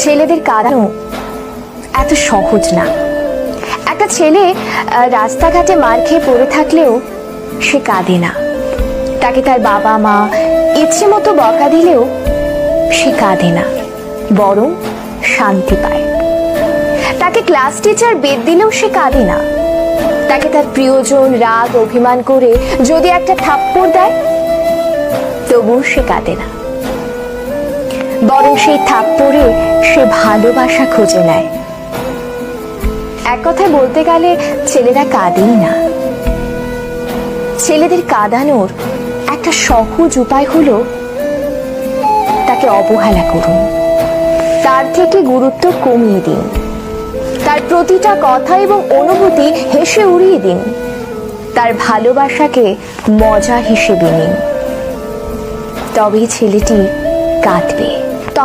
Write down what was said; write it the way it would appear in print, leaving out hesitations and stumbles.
ছেলেদের কাঁদানো এত সহজ না। একটা ছেলে রাস্তাঘাটে মার খেয়ে পড়ে থাকলেও সে কাঁদে না। তাকে তার বাবা মা ইচ্ছে মতো বকা দিলেও সে কাঁদে না, বরং শান্তি পায়। তাকে ক্লাস টিচার বেদ দিলেও সে কাঁদে না। তাকে তার প্রিয়জন রাগ অভিমান করে যদি একটা থাপ্পড় দেয়, তবুও সে কাঁদে না, বরং সেই থাপ্পড়ে সে ভালোবাসা খুঁজে নেয়। এক কথায় বলতে গেলে ছেলেরা কাঁদেই না। ছেলেদের কাঁদানোর একটা সহজ উপায় হলো তাকে অবহেলা করুন, তার থেকে গুরুত্ব কমিয়ে দিন, তার প্রতিটা কথা এবং অনুভূতি হেসে উড়িয়ে দিন, তার ভালোবাসাকে মজা হিসেবে নিন। তবেই ছেলেটি কাঁদবে।